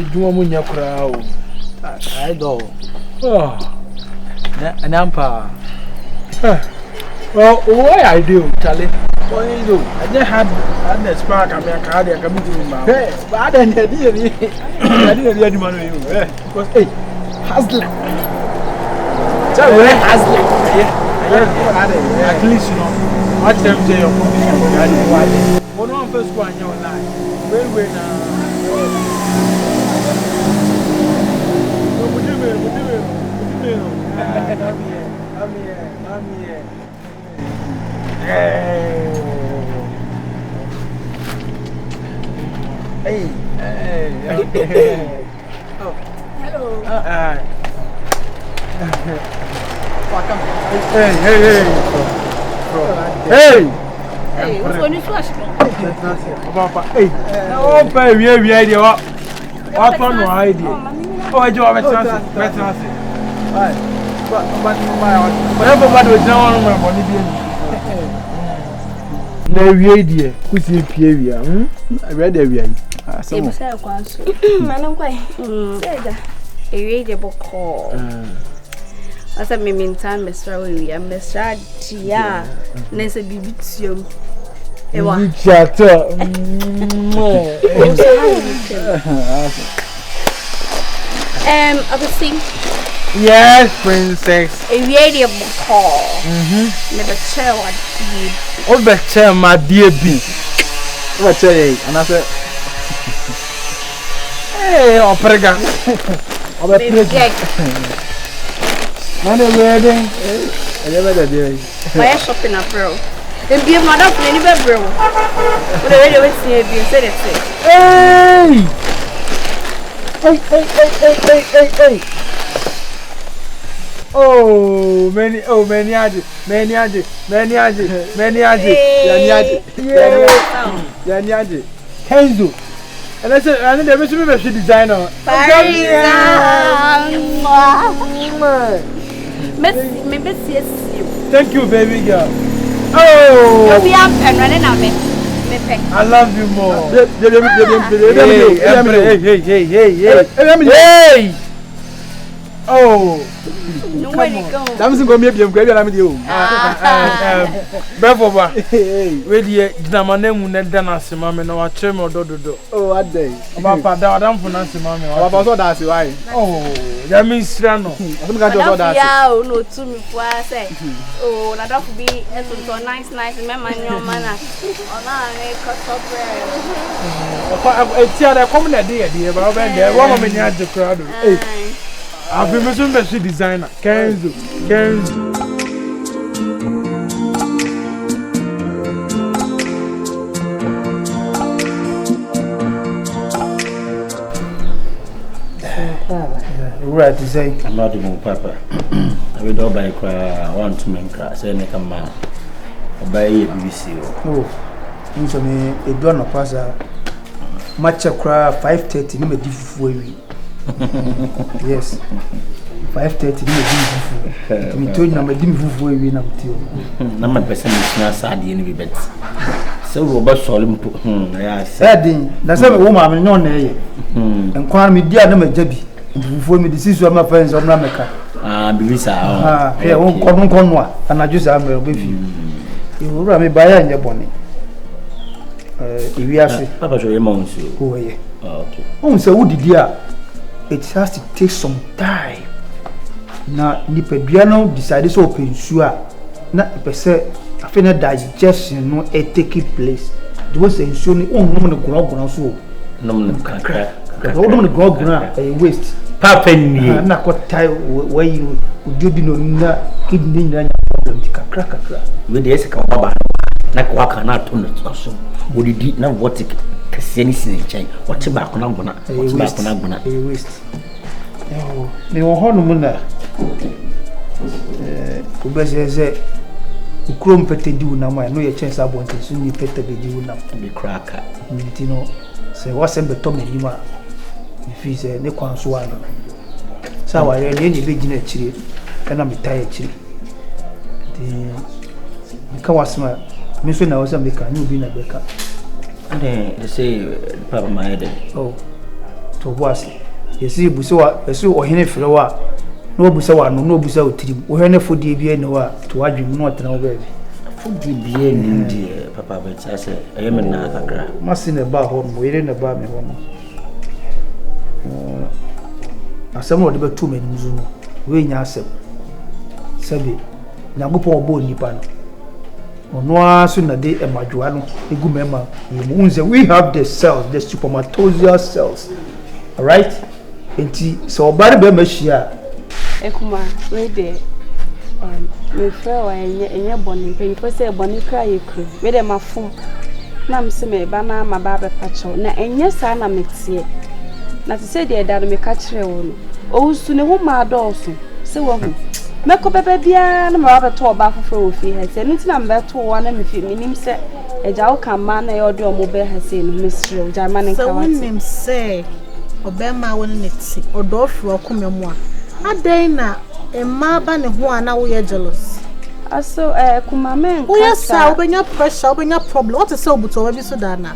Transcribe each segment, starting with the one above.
adwuma mu nya kura o. I do. Oh. And ampa. Well, why I do, Charlie? What you do? I just had the spark. I mean, I can't come to my. Hey, but I didn't hear you. I didn't hear the money. Because hey, hustling. So where hustling? At least you know. What them say your company? One first one your life. Where now? I'm here. Hey. Oh, hello. Hey, what's on your flash? Hey, oh, baby, we idea. What one idea? Oh, I do have a chance. But everybody was down on my body. No, we idea. Who's in Pierre? I read every eye. Some say, I'm quite. A readable call. I said, me meantime, Mr. William, Mr. Gia, Nessa Bibitium. Chatter. Obviously. Yes, princess. A readable call. Never tell what you. Oh, better, my dear B. What's a and I said, hey, Opera. Not a wedding. I never did. Why shopping a bro? And be a mother of any bro. But I already see you said it. Hey. Oh, many Yanyadi. Kenzo. And I said, I never see me designer. Thank you, baby girl. Oh, you'll be up and running out. I love you more. Hey. Oh, That was going to be a great you. Bravo, ready, Damanem, Dana, Mamma, no, a chemo dodo. Oh, what day? About Padam for Nancy, Mamma. About all that's why. Oh, that means Strano. I don't got that. Yeah, no, to me, for I say. Oh, that would be a nice, remember your manner. Oh, I cut up it's a common idea, but there, one of me had the crowd. I've been missing the designer. Kenzo. Right to say, I'm not even Papa. I will do by cry. I want to make crash. Say, make a man. By BBC. Oh, you saw me a donor passer. Match a cry 5:30. No, different. Yes, 5:30. Me told you, I'm a dim for you. Number person is not sad in the bed. So, Robert Solim put said, that's a woman I'm known there. And call me dear number Jebby. Before me, this is what my friends of Namaka. Bilisa. Here, won't come on, and I just am with you. You will run me by your bonnet. If we are Papa, your emotions. Oh, yeah. Okay. Oh, so would dear. It has to take some time. Now, Nipebiano decided to open sure. Not per se, I feel a digestion no taking place. There was a showing on woman of grog so. No, crack. Old woman of grog a waste. Papa, I'm not quite tired where you would be no kidney and crack. With the Esca Baba, like walk an out on it also. Would you did not what it can anything in chain? What's about Naguna? What's about Naguna? A waste. Oh, they were Honumuna. Ubezeze ukrom pete di una ma no ye chance abonte so ni pete be di una be cracker mitino se wasem be to me yima fi se ne kwanso ano sa wa re ne be gina chire kana mitaye chire di ka wasma me so na wasam be ka ni obi na be ka and they say Papa my head. Oh to was yesi buso yesu ohene frewa no busa wa no busa otirim ohene fodie bia ne wa to wadwem no otena wo baabi fodie bia ni die papa bet say ayem na kakra masine ba ho mo yire ne ba me ho no asem no de betu mani zu no we nya asem sabi nyagopo obo nipa no ono aso na de emadwa no egu mema yemu we have the cells, the spermatozoa cells, all right? Enti so obare be machia ekuma we de me fra wa enye boni pe for say boni kra yekru we de mafom na mse me ba na ma ba be pacho na enye sa na metie na te say de da no me ka kire wo no owusu ne ho ma dooso se wo ho meko bebe bia na ma ba to oba foforo ofi ha se nti na mbe to wa na me fi minim se eja wo kan ma na ye ode omo be ha se no mesre o ja ma ne ka wa se wonim se obema woni ne ti odo ofro komemu a adan na emma ba ne ho ana wo ye jealous aso kuma men wo ya sa obenya pressure obenya problem what is say obuto wa bi so da na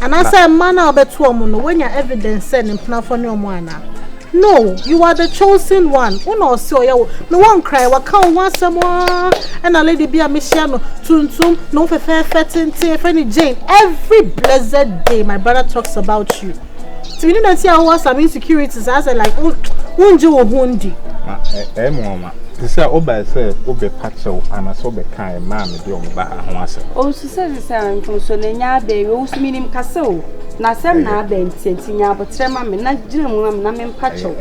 ana say emma na obeto omo no wenya evidence say ne mpna fo ne omo ana. No, you are the chosen one. Uno so ya me won cry wa kan wa samo and a lady be a mesiano tuntum no fe tente friend Jane every blessed day my brother talks about you. So you know see how some insecurities as like unje wo hundi. Mama. This is oba say obe patcho and so be kan ma me de o ba ho ase. O su say nton so na nya be we us minim kase o. Na sem na aba ntenti nya abotre ma me na gina mu am na me mpacho.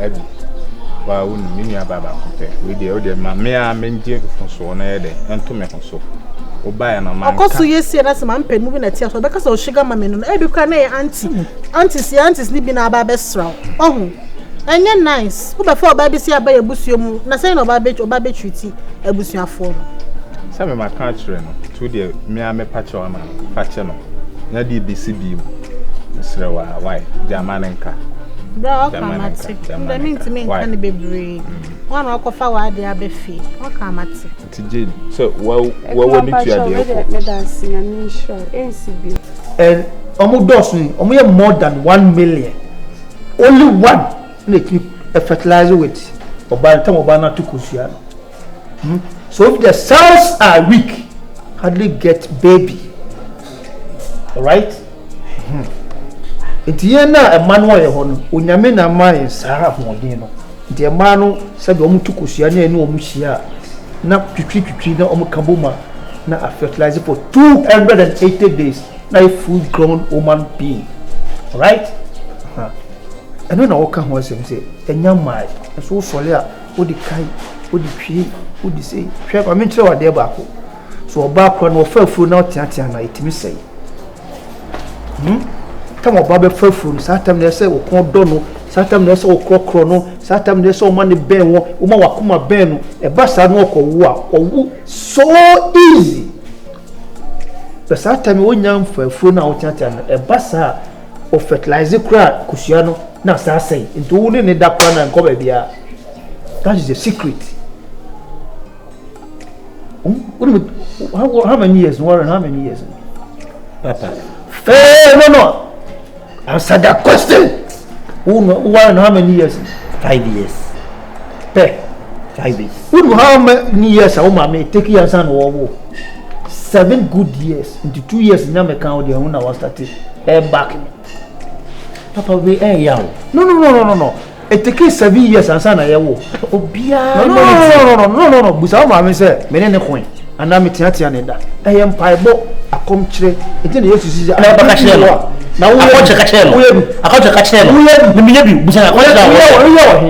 Wa won mini aba ba kote. We de o de ma me a menje fonso na ye de ento me fonso. Oba ya na ma. Okoso yesi na se ma mpen mu bi na tia so be kase o sugar ma me no. E bi kwa na ye aunties ni bi na aba be sraw. Ohun enye nice wo be for oba si aba ebusuo mu na say na oba be treat ebusuafo no say me ma kan kire no to de me a me pache wa ma pache no na di bcb sre wa why jamanenka bra kamati the mean kan bebre one akofa wa de abefi o kamati tije so wo ni tu ade ko me dance na me sure ncb and omo dos ni omo ye more than 1 million only one keep a fertilizer with or by the time obana to kusia. So if the cells are weak, hardly get baby. All right? It's here now a man where on unyame na man Sarah Modino. The man said omu to kusia near no mushia. Na twitwi na omu kabuma na a fertilizer for 280 days. Na a full grown woman being. All right? And when I walk on was say, and young man, and so solia, what the kai, what the tree, what the say, I mean, so are there back. So a background or fell food now, Tiana, it me say. Come on, Baba fell food, Satam they say, or call dono, Satam they say, or call chrono, Satam they saw money ben, Umawakuma ben, a bassa no or so easy. The Satam one young fell food now, Tiana, a bassa or fertilizer crowd, Cusiano. Na sa say into only need that plan and cover bia. That is the secret. How many years? Warren, how many years? Papa. No. Answer that question. Warren, how many years? 5 years. 5 years. How many years? How many take years and war? 7 good years. Into 2 years, now me count the one I was started. Back. Papa we young. No. It takes 7 years and son ayewo. Obia. No. Busa ma me say me ne coin. And na me tiatia ne da. Em paibo akom kire. Enti na Yesu sisi. Na baka kire no. Na wo akọche ka kire no. Me me bi busa akọche da.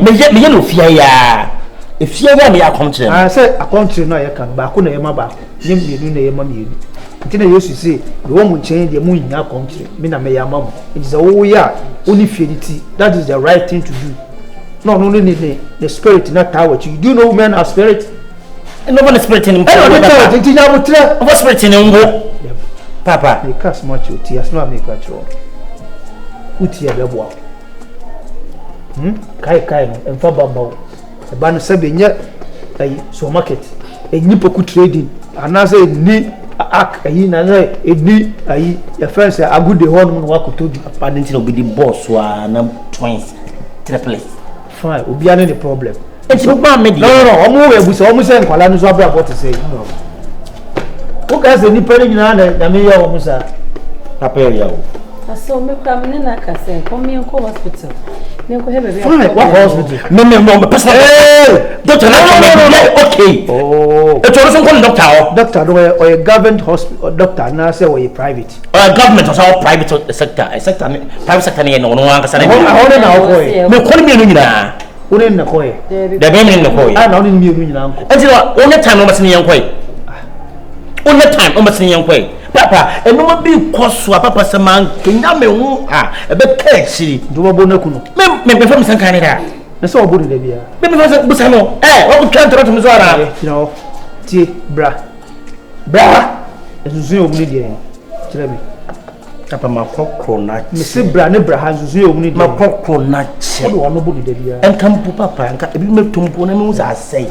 Me ye no fia ya. E fia ya me akom kire. Ah say akom kire no ye kan ba ko na ye ma ba. Nye mienu na ye ma mienu. Enti na Yesu sisi. We wo mu chen de mu nya akom kire. Me na me ya ma mo. It is a wo ya only fidelity. That is the right thing to do. No, the spirit not tower. Do you know men are spirit? No one is spirit in him. What spirit in him? Papa, they cast much with tears, no make a show. Uti a bebo. Kai, and Fababo. A ban sabin yet a so market. A nipoku trading. Another need act a yin and a need a friend say, I good the one who to be a pardon to be the boss, one twins, triplets. Fine, obiara the problem. It's not my media. No. Omo we busa, omo say nkwala no so abra about to say. No. Who can say ni pere nyina na me ya omo sa. Papa ya o. So me kwa me na ka say come me ko hospital. Me ko he baby. Fine, what hospital? No, person. Doctor, no. Okay. Oh. It's also called doctor. Doctor no or a government hospital doctor na say or a private. Government or private sector. A sector private sector no one can say. How na ho ko. Me call me no nyina. Wone na ko e. The baby no ko e. Ah na wone mi nyina nko. Until only time no must ni yanko e. Only time o must ni yanko e. Papa, e no be koso papa se man kenya me hu e be ka chiri. Do bo na kuno. Me be fam san kan da. Na so obo de bia. Me fam busa no. What we try to so ara. You know, tie bra. Esusu obu ni de. Kire me. Papa ma kokro na. Me se bra ne bra ha esusu obu ni de. Ma kokro na che. Odo wono obu de bia. En kan papa en ka ebi me tumpo na me hu sa sei.